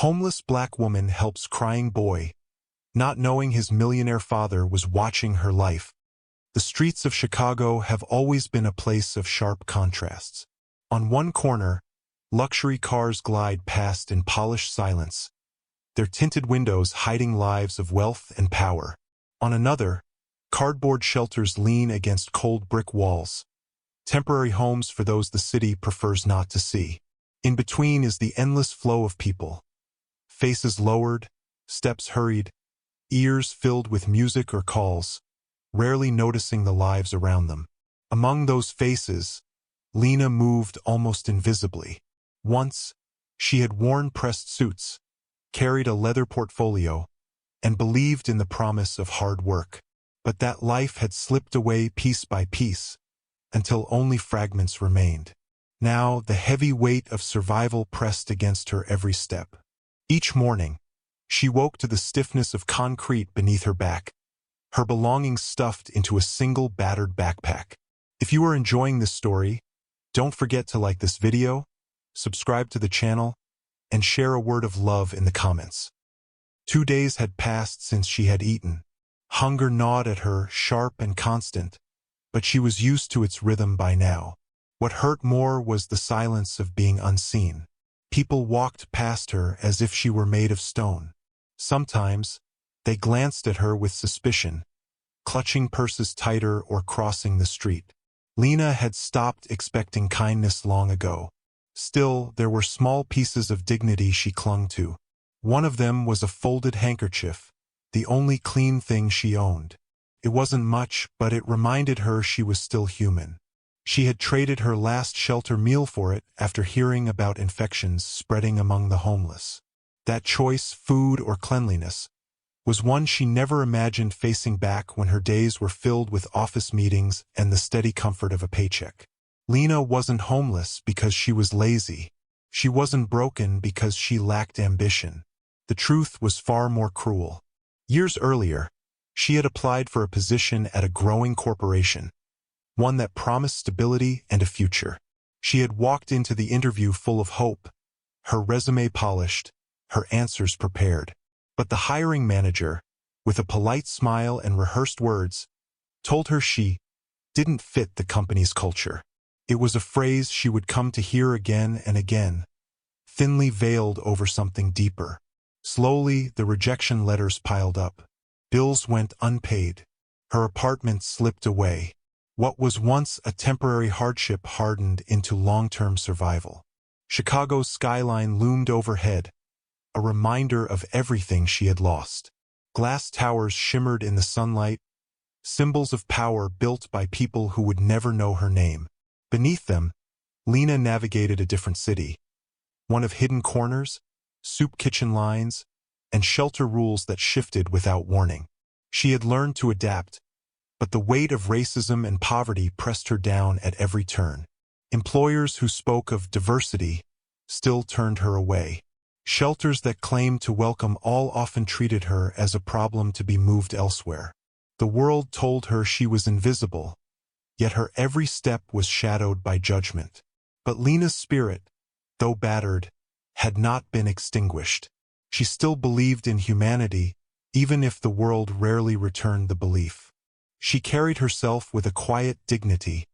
Homeless black woman helps crying boy, not knowing his millionaire father was watching her life. The streets of Chicago have always been a place of sharp contrasts. On one corner, luxury cars glide past in polished silence, their tinted windows hiding lives of wealth and power. On another, cardboard shelters lean against cold brick walls, temporary homes for those the city prefers not to see. In between is the endless flow of people, faces lowered, steps hurried, ears filled with music or calls, rarely noticing the lives around them. Among those faces, Lena moved almost invisibly. Once, she had worn pressed suits, carried a leather portfolio, and believed in the promise of hard work. But that life had slipped away piece by piece, until only fragments remained. Now, the heavy weight of survival pressed against her every step. Each morning, she woke to the stiffness of concrete beneath her back, her belongings stuffed into a single battered backpack. If you are enjoying this story, don't forget to like this video, subscribe to the channel, and share a word of love in the comments. 2 days had passed since she had eaten. Hunger gnawed at her, sharp and constant, but she was used to its rhythm by now. What hurt more was the silence of being unseen. People walked past her as if she were made of stone. Sometimes, they glanced at her with suspicion, clutching purses tighter or crossing the street. Lena had stopped expecting kindness long ago. Still, there were small pieces of dignity she clung to. One of them was a folded handkerchief, the only clean thing she owned. It wasn't much, but it reminded her she was still human. She had traded her last shelter meal for it after hearing about infections spreading among the homeless. That choice, food or cleanliness, was one she never imagined facing back when her days were filled with office meetings and the steady comfort of a paycheck. Lena wasn't homeless because she was lazy. She wasn't broken because she lacked ambition. The truth was far more cruel. Years earlier, she had applied for a position at a growing corporation, one that promised stability and a future. She had walked into the interview full of hope, her resume polished, her answers prepared. But the hiring manager, with a polite smile and rehearsed words, told her she didn't fit the company's culture. It was a phrase she would come to hear again and again, thinly veiled over something deeper. Slowly, the rejection letters piled up. Bills went unpaid. Her apartment slipped away. What was once a temporary hardship hardened into long-term survival. Chicago's skyline loomed overhead, a reminder of everything she had lost. Glass towers shimmered in the sunlight, symbols of power built by people who would never know her name. Beneath them, Lena navigated a different city, one of hidden corners, soup kitchen lines, and shelter rules that shifted without warning. She had learned to adapt, but the weight of racism and poverty pressed her down at every turn. Employers who spoke of diversity still turned her away. Shelters that claimed to welcome all often treated her as a problem to be moved elsewhere. The world told her she was invisible, yet her every step was shadowed by judgment. But Lena's spirit, though battered, had not been extinguished. She still believed in humanity, even if the world rarely returned the belief. She carried herself with a quiet dignity,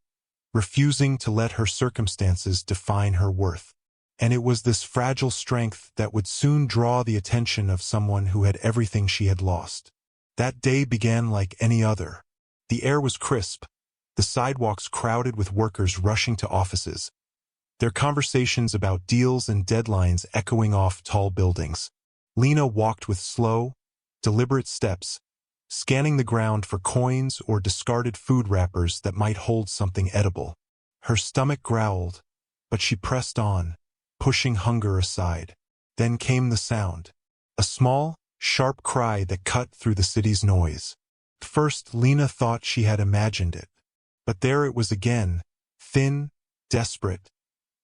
refusing to let her circumstances define her worth. And it was this fragile strength that would soon draw the attention of someone who had everything she had lost. That day began like any other. The air was crisp, the sidewalks crowded with workers rushing to offices, their conversations about deals and deadlines echoing off tall buildings. Lena walked with slow, deliberate steps, scanning the ground for coins or discarded food wrappers that might hold something edible. Her stomach growled, but she pressed on, pushing hunger aside. Then came the sound, a small, sharp cry that cut through the city's noise. First, Lena thought she had imagined it, but there it was again, thin, desperate,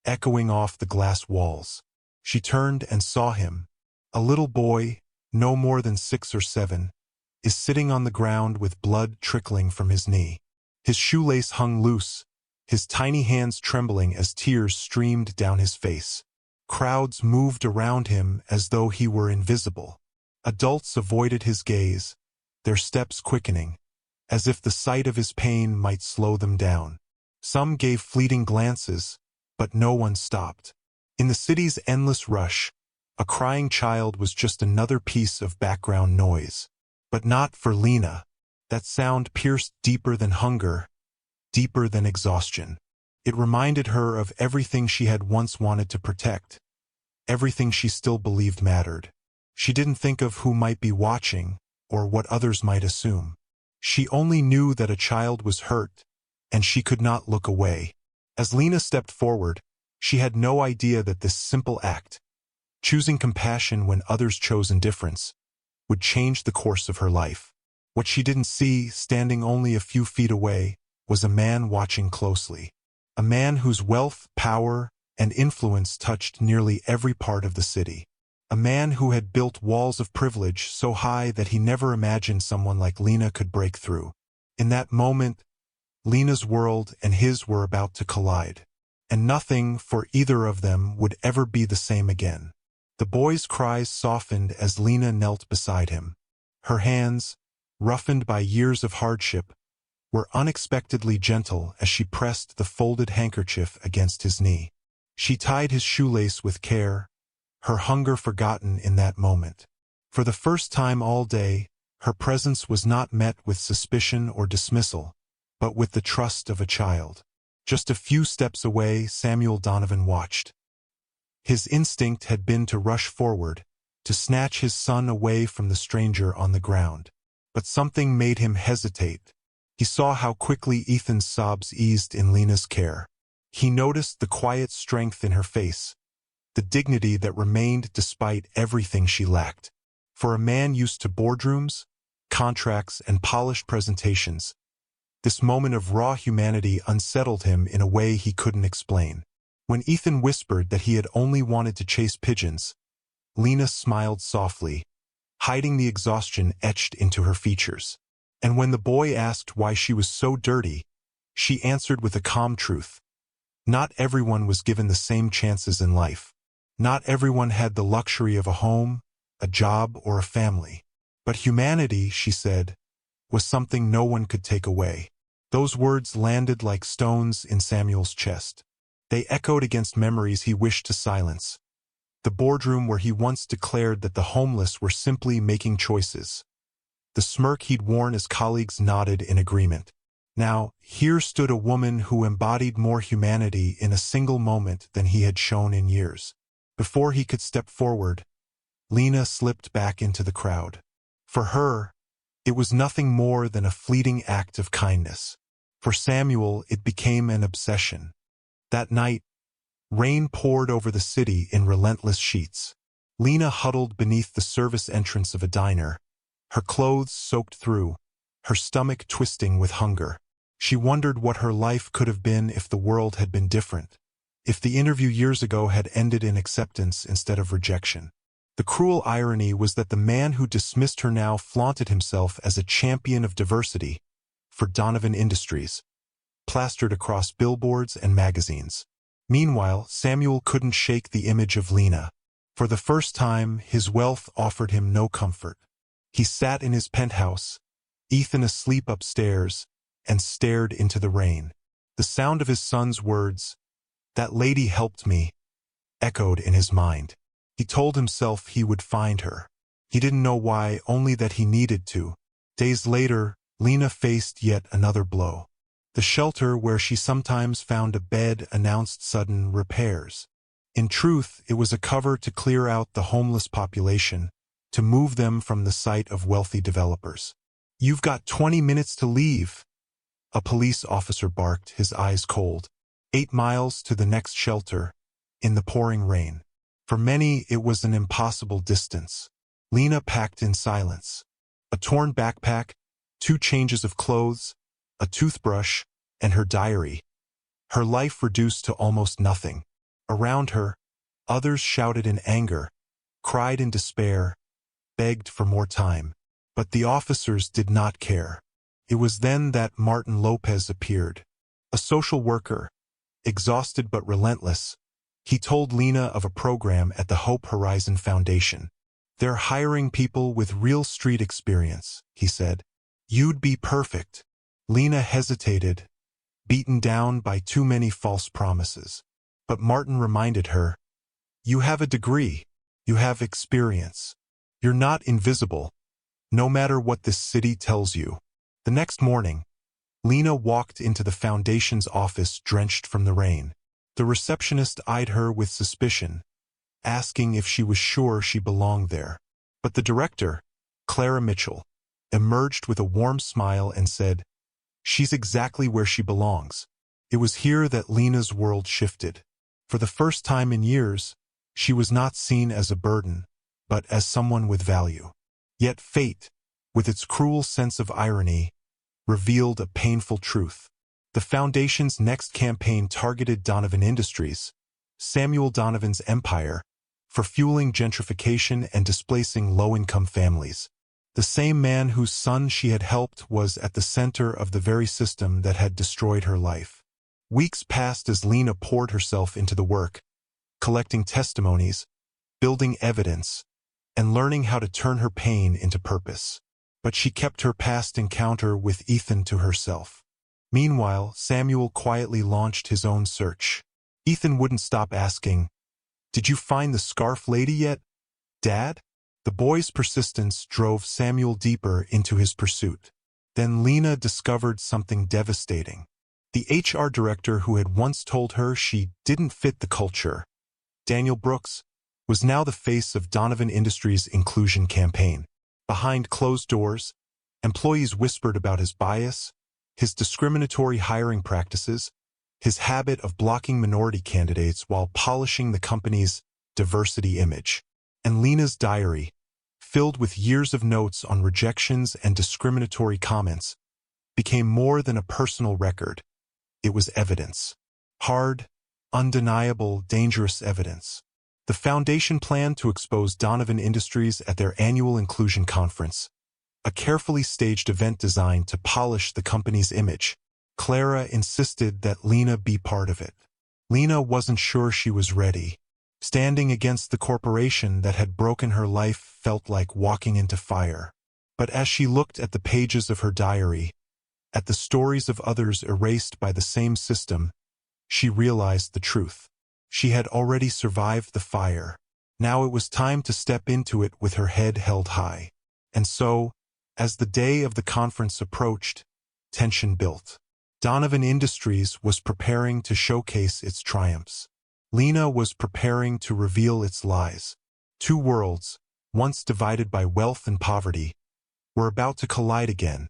echoing off the glass walls. She turned and saw him. A little boy, no more than 6 or 7, is sitting on the ground with blood trickling from his knee. His shoelace hung loose, his tiny hands trembling as tears streamed down his face. Crowds moved around him as though he were invisible. Adults avoided his gaze, their steps quickening, as if the sight of his pain might slow them down. Some gave fleeting glances, but no one stopped. In the city's endless rush, a crying child was just another piece of background noise. But not for Lena. That sound pierced deeper than hunger, deeper than exhaustion. It reminded her of everything she had once wanted to protect, everything she still believed mattered. She didn't think of who might be watching, or what others might assume. She only knew that a child was hurt, and she could not look away. As Lena stepped forward, she had no idea that this simple act, choosing compassion when others chose indifference, would change the course of her life. What she didn't see, standing only a few feet away, was a man watching closely. A man whose wealth, power, and influence touched nearly every part of the city. A man who had built walls of privilege so high that he never imagined someone like Lena could break through. In that moment, Lena's world and his were about to collide. And nothing, for either of them, would ever be the same again. The boy's cries softened as Lena knelt beside him. Her hands, roughened by years of hardship, were unexpectedly gentle as she pressed the folded handkerchief against his knee. She tied his shoelace with care, her hunger forgotten in that moment. For the first time all day, her presence was not met with suspicion or dismissal, but with the trust of a child. Just a few steps away, Samuel Donovan watched. His instinct had been to rush forward, to snatch his son away from the stranger on the ground. But something made him hesitate. He saw how quickly Ethan's sobs eased in Lena's care. He noticed the quiet strength in her face, the dignity that remained despite everything she lacked. For a man used to boardrooms, contracts, and polished presentations, this moment of raw humanity unsettled him in a way he couldn't explain. When Ethan whispered that he had only wanted to chase pigeons, Lena smiled softly, hiding the exhaustion etched into her features. And when the boy asked why she was so dirty, she answered with a calm truth. Not everyone was given the same chances in life. Not everyone had the luxury of a home, a job, or a family. But humanity, she said, was something no one could take away. Those words landed like stones in Samuel's chest. They echoed against memories he wished to silence. The boardroom where he once declared that the homeless were simply making choices. The smirk he'd worn as colleagues nodded in agreement. Now, here stood a woman who embodied more humanity in a single moment than he had shown in years. Before he could step forward, Lena slipped back into the crowd. For her, it was nothing more than a fleeting act of kindness. For Samuel, it became an obsession. That night, rain poured over the city in relentless sheets. Lena huddled beneath the service entrance of a diner, her clothes soaked through, her stomach twisting with hunger. She wondered what her life could have been if the world had been different, if the interview years ago had ended in acceptance instead of rejection. The cruel irony was that the man who dismissed her now flaunted himself as a champion of diversity for Donovan Industries, plastered across billboards and magazines. Meanwhile, Samuel couldn't shake the image of Lena. For the first time, his wealth offered him no comfort. He sat in his penthouse, Ethan asleep upstairs, and stared into the rain. The sound of his son's words, "That lady helped me," echoed in his mind. He told himself he would find her. He didn't know why, only that he needed to. Days later, Lena faced yet another blow. The shelter where she sometimes found a bed announced sudden repairs. In truth, it was a cover to clear out the homeless population, to move them from the sight of wealthy developers. "You've got 20 minutes to leave," a police officer barked, his eyes cold. 8 miles to the next shelter, in the pouring rain. For many, it was an impossible distance. Lena packed in silence. A torn backpack, 2 changes of clothes, a toothbrush, and her diary. Her life reduced to almost nothing. Around her, others shouted in anger, cried in despair, begged for more time. But the officers did not care. It was then that Martin Lopez appeared, a social worker, exhausted but relentless, He told Lena of a program at the Hope Horizon Foundation. "They're hiring people with real street experience," he said. "You'd be perfect." Lena hesitated, beaten down by too many false promises. But Martin reminded her, "You have a degree. You have experience. You're not invisible, no matter what this city tells you." The next morning, Lena walked into the foundation's office drenched from the rain. The receptionist eyed her with suspicion, asking if she was sure she belonged there. But the director, Clara Mitchell, emerged with a warm smile and said, "She's exactly where she belongs." It was here that Lena's world shifted. For the first time in years, she was not seen as a burden, but as someone with value. Yet fate, with its cruel sense of irony, revealed a painful truth. The Foundation's next campaign targeted Donovan Industries, Samuel Donovan's empire, for fueling gentrification and displacing low-income families. The same man whose son she had helped was at the center of the very system that had destroyed her life. Weeks passed as Lena poured herself into the work, collecting testimonies, building evidence, and learning how to turn her pain into purpose. But she kept her past encounter with Ethan to herself. Meanwhile, Samuel quietly launched his own search. Ethan wouldn't stop asking, "Did you find the scarf lady yet, Dad?" The boy's persistence drove Samuel deeper into his pursuit. Then Lena discovered something devastating. The HR director who had once told her she didn't fit the culture, Daniel Brooks, was now the face of Donovan Industries' inclusion campaign. Behind closed doors, employees whispered about his bias, his discriminatory hiring practices, his habit of blocking minority candidates while polishing the company's diversity image. And Lena's diary, filled with years of notes on rejections and discriminatory comments, became more than a personal record. It was evidence. Hard, undeniable, dangerous evidence. The Foundation planned to expose Donovan Industries at their annual inclusion conference, a carefully staged event designed to polish the company's image. Clara insisted that Lena be part of it. Lena wasn't sure she was ready. Standing against the corporation that had broken her life felt like walking into fire. But as she looked at the pages of her diary, at the stories of others erased by the same system, she realized the truth. She had already survived the fire. Now it was time to step into it with her head held high. And so, as the day of the conference approached, tension built. Donovan Industries was preparing to showcase its triumphs. Lena was preparing to reveal its lies. Two worlds, once divided by wealth and poverty, were about to collide again.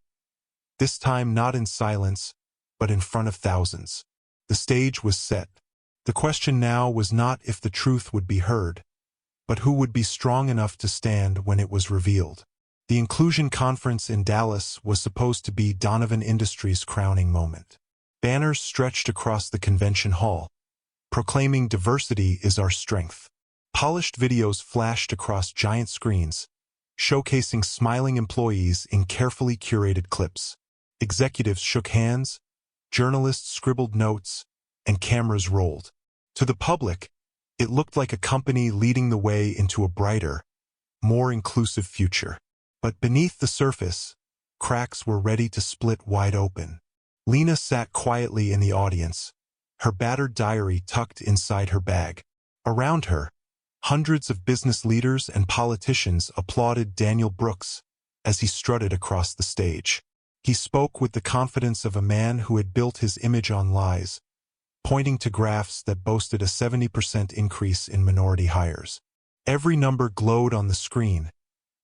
This time not in silence, but in front of thousands. The stage was set. The question now was not if the truth would be heard, but who would be strong enough to stand when it was revealed. The Inclusion Conference in Dallas was supposed to be Donovan Industries' crowning moment. Banners stretched across the convention hall, proclaiming "Diversity is our strength." Polished videos flashed across giant screens, showcasing smiling employees in carefully curated clips. Executives shook hands, journalists scribbled notes, and cameras rolled. To the public, it looked like a company leading the way into a brighter, more inclusive future. But beneath the surface, cracks were ready to split wide open. Lena sat quietly in the audience, her battered diary tucked inside her bag. Around her, hundreds of business leaders and politicians applauded Daniel Brooks as he strutted across the stage. He spoke with the confidence of a man who had built his image on lies, pointing to graphs that boasted a 70% increase in minority hires. Every number glowed on the screen,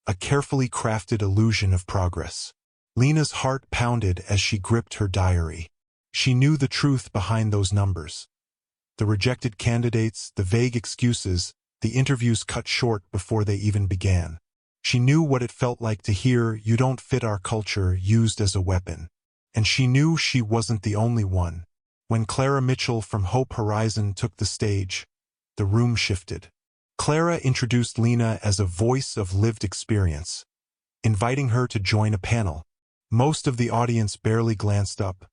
a carefully crafted illusion of progress. Lena's heart pounded as she gripped her diary. She knew the truth behind those numbers. The rejected candidates, the vague excuses, the interviews cut short before they even began. She knew what it felt like to hear "you don't fit our culture" used as a weapon. And she knew she wasn't the only one. When Clara Mitchell from Hope Horizon took the stage, the room shifted. Clara introduced Lena as a voice of lived experience, inviting her to join a panel. Most of the audience barely glanced up.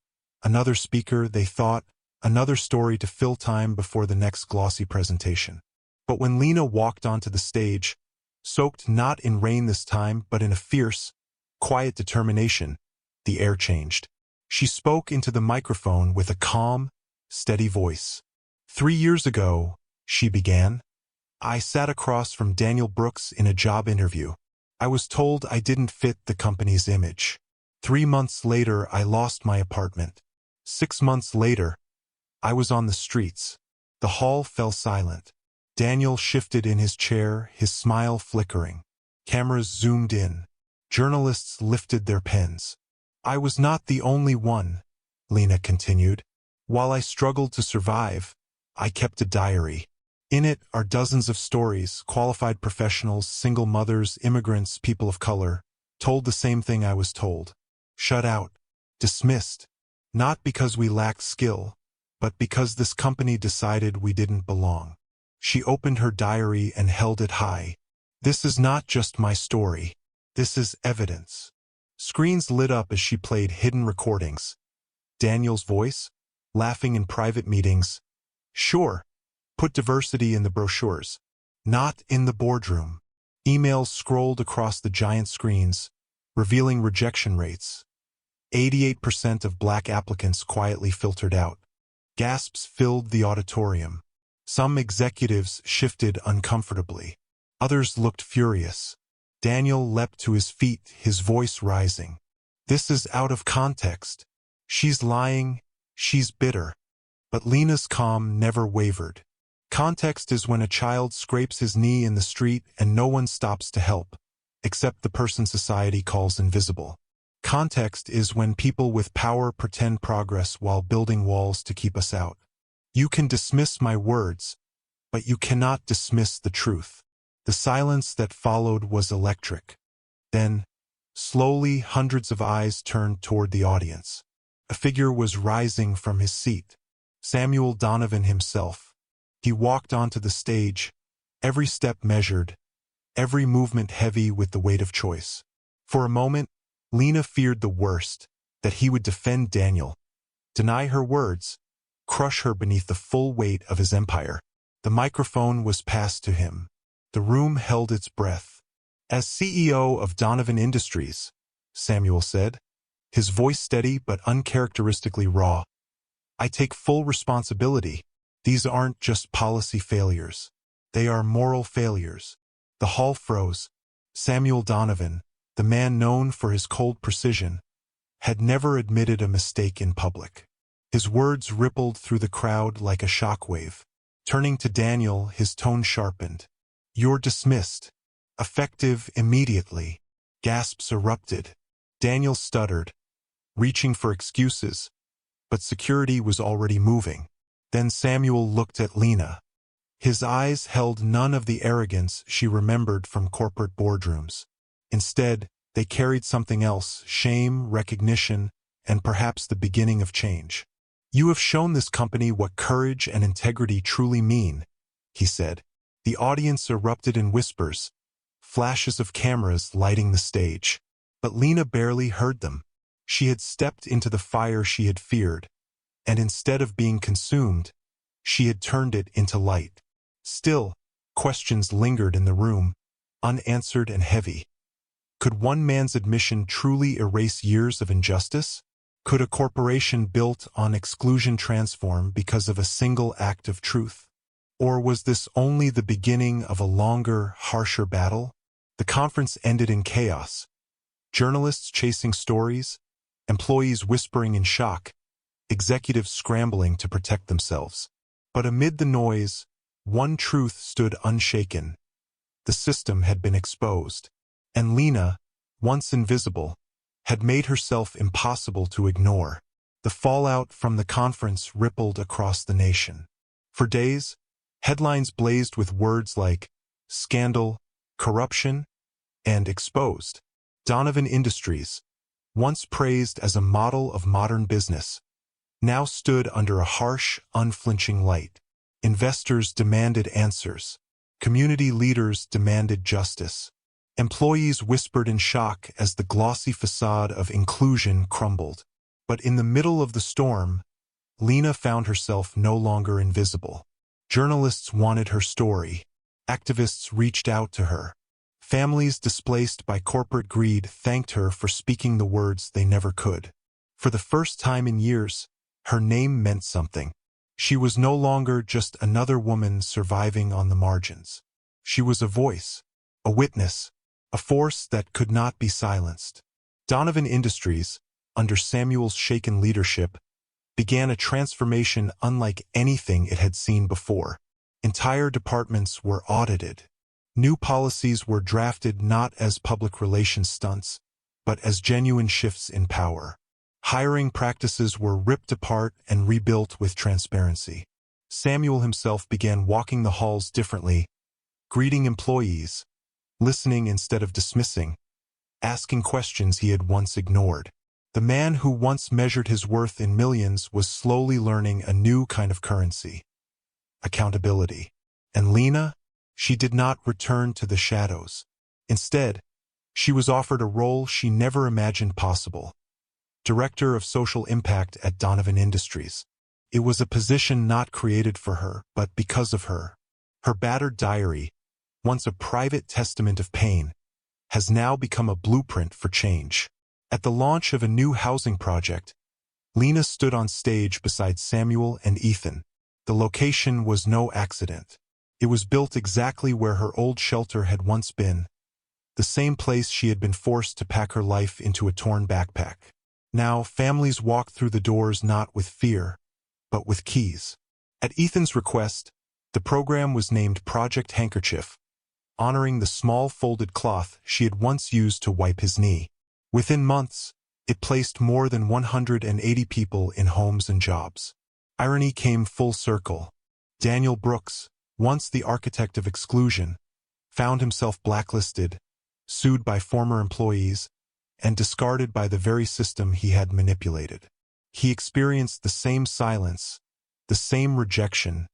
Another speaker, they thought, another story to fill time before the next glossy presentation. But when Lena walked onto the stage, soaked not in rain this time, but in a fierce, quiet determination, the air changed. She spoke into the microphone with a calm, steady voice. 3 years ago, she began, I sat across from Daniel Brooks in a job interview. I was told I didn't fit the company's image. 3 months later, I lost my apartment. 6 months later, I was on the streets. The hall fell silent. Daniel shifted in his chair, his smile flickering. Cameras zoomed in. Journalists lifted their pens. I was not the only one, Lena continued. While I struggled to survive, I kept a diary. In it are dozens of stories, qualified professionals, single mothers, immigrants, people of color, told the same thing I was told. Shut out. Dismissed. Not because we lacked skill, but because this company decided we didn't belong. She opened her diary and held it high. This is not just my story. This is evidence. Screens lit up as she played hidden recordings. Daniel's voice, laughing in private meetings. Sure, put diversity in the brochures. Not in the boardroom. Emails scrolled across the giant screens, revealing rejection rates. 88% of black applicants quietly filtered out. Gasps filled the auditorium. Some executives shifted uncomfortably. Others looked furious. Daniel leapt to his feet, his voice rising. This is out of context. She's lying. She's bitter. But Lena's calm never wavered. Context is when a child scrapes his knee in the street and no one stops to help, except the person society calls invisible. Context is when people with power pretend progress while building walls to keep us out. You can dismiss my words, but you cannot dismiss the truth. The silence that followed was electric. Then, slowly, hundreds of eyes turned toward the audience. A figure was rising from his seat. Samuel Donovan himself. He walked onto the stage, every step measured, every movement heavy with the weight of choice. For a moment, Lena feared the worst, that he would defend Daniel, deny her words, crush her beneath the full weight of his empire. The microphone was passed to him. The room held its breath. As CEO of Donovan Industries, Samuel said, his voice steady but uncharacteristically raw, I take full responsibility. These aren't just policy failures. They are moral failures. The hall froze. Samuel Donovan, the man known for his cold precision, had never admitted a mistake in public. His words rippled through the crowd like a shockwave. Turning to Daniel, his tone sharpened. You're dismissed. Effective immediately. Gasps erupted. Daniel stuttered, reaching for excuses, but security was already moving. Then Samuel looked at Lena. His eyes held none of the arrogance she remembered from corporate boardrooms. Instead, they carried something else, shame, recognition, and perhaps the beginning of change. You have shown this company what courage and integrity truly mean, he said. The audience erupted in whispers, flashes of cameras lighting the stage. But Lena barely heard them. She had stepped into the fire she had feared, and instead of being consumed, she had turned it into light. Still, questions lingered in the room, unanswered and heavy. Could one man's admission truly erase years of injustice? Could a corporation built on exclusion transform because of a single act of truth? Or was this only the beginning of a longer, harsher battle? The conference ended in chaos. Journalists chasing stories, employees whispering in shock, executives scrambling to protect themselves. But amid the noise, one truth stood unshaken. The system had been exposed, and Lena, once invisible, had made herself impossible to ignore. The fallout from the conference rippled across the nation. For days, headlines blazed with words like scandal, corruption, and exposed. Donovan Industries, once praised as a model of modern business, now stood under a harsh, unflinching light. Investors demanded answers. Community leaders demanded justice. Employees whispered in shock as the glossy facade of inclusion crumbled. But in the middle of the storm, Lena found herself no longer invisible. Journalists wanted her story. Activists reached out to her. Families displaced by corporate greed thanked her for speaking the words they never could. For the first time in years, her name meant something. She was no longer just another woman surviving on the margins. She was a voice, a witness, a force that could not be silenced. Donovan Industries, under Samuel's shaken leadership, began a transformation unlike anything it had seen before. Entire departments were audited. New policies were drafted not as public relations stunts, but as genuine shifts in power. Hiring practices were ripped apart and rebuilt with transparency. Samuel himself began walking the halls differently, greeting employees, listening instead of dismissing, asking questions he had once ignored. The man who once measured his worth in millions was slowly learning a new kind of currency: accountability. And Lena? She did not return to the shadows. Instead, she was offered a role she never imagined possible: Director of Social Impact at Donovan Industries. It was a position not created for her, but because of her. Her battered diary, once a private testament of pain, has now become a blueprint for change. At the launch of a new housing project, Lena stood on stage beside Samuel and Ethan. The location was no accident. It was built exactly where her old shelter had once been, the same place she had been forced to pack her life into a torn backpack. Now, families walked through the doors not with fear, but with keys. At Ethan's request, the program was named Project Handkerchief, honoring the small folded cloth she had once used to wipe his knee. Within months, it placed more than 180 people in homes and jobs. Irony came full circle. Daniel Brooks, once the architect of exclusion, found himself blacklisted, sued by former employees, and discarded by the very system he had manipulated. He experienced the same silence, the same rejection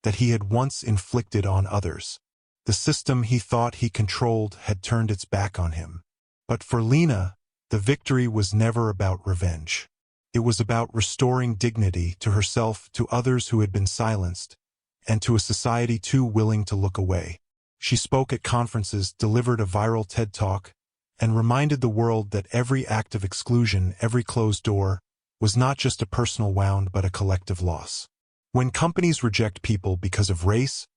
that he had once inflicted on others. The system he thought he controlled had turned its back on him. But for Lena, the victory was never about revenge. It was about restoring dignity to herself, to others who had been silenced, and to a society too willing to look away. She spoke at conferences, delivered a viral TED Talk, and reminded the world that every act of exclusion, every closed door, was not just a personal wound but a collective loss. When companies reject people because of race,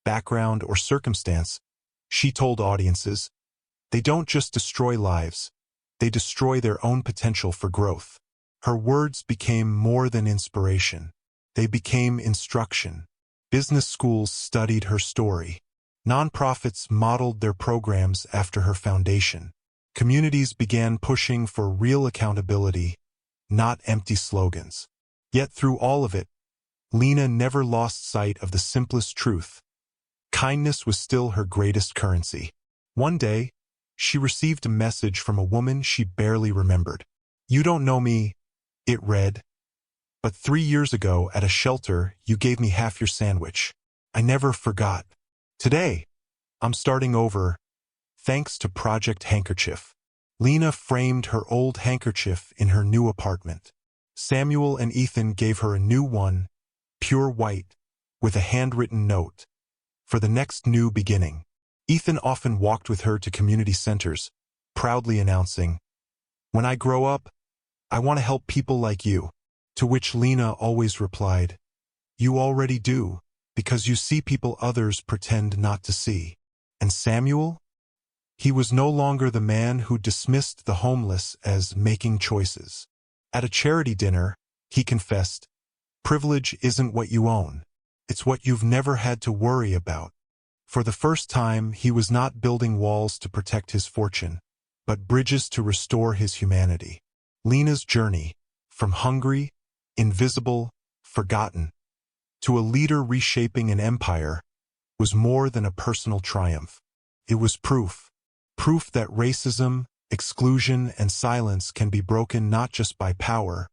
background, or circumstance, she told audiences, they don't just destroy lives, they destroy their own potential for growth. Her words became more than inspiration. They became instruction. Business schools studied her story. Nonprofits modeled their programs after her foundation. Communities began pushing for real accountability, not empty slogans. Yet through all of it, Lena never lost sight of the simplest truth. Kindness was still her greatest currency. One day, she received a message from a woman she barely remembered. "You don't know me," it read, "but 3 years ago at a shelter you gave me half your sandwich. I never forgot. Today, I'm starting over, thanks to Project Handkerchief." Lena framed her old handkerchief in her new apartment. Samuel and Ethan gave her a new one, pure white, with a handwritten note: for the next new beginning. Ethan often walked with her to community centers, proudly announcing, "When I grow up, I want to help people like you." To which Lena always replied, "You already do, because you see people others pretend not to see." And Samuel? He was no longer the man who dismissed the homeless as making choices. At a charity dinner, he confessed, "Privilege isn't what you own. It's what you've never had to worry about." For the first time, he was not building walls to protect his fortune, but bridges to restore his humanity. Lena's journey, from hungry, invisible, forgotten, to a leader reshaping an empire, was more than a personal triumph. It was proof that racism, exclusion, and silence can be broken not just by power,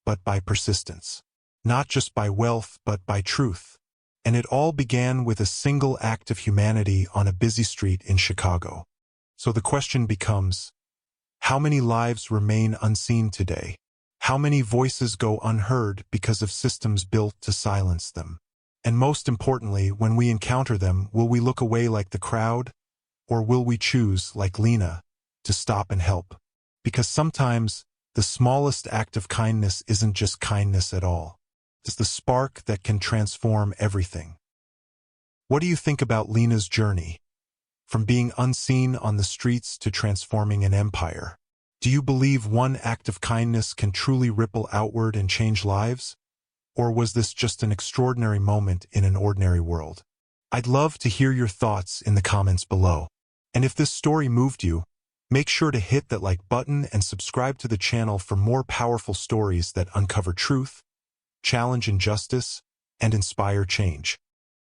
but by persistence. Not just by wealth, but by truth. And it all began with a single act of humanity on a busy street in Chicago. So the question becomes, how many lives remain unseen today? How many voices go unheard because of systems built to silence them? And most importantly, when we encounter them, will we look away like the crowd? Or will we choose, like Lena, to stop and help? Because sometimes, the smallest act of kindness isn't just kindness at all. It's the spark that can transform everything. What do you think about Lena's journey? From being unseen on the streets to transforming an empire. Do you believe one act of kindness can truly ripple outward and change lives? Or was this just an extraordinary moment in an ordinary world? I'd love to hear your thoughts in the comments below. And if this story moved you, make sure to hit that like button and subscribe to the channel for more powerful stories that uncover truth, challenge injustice, and inspire change.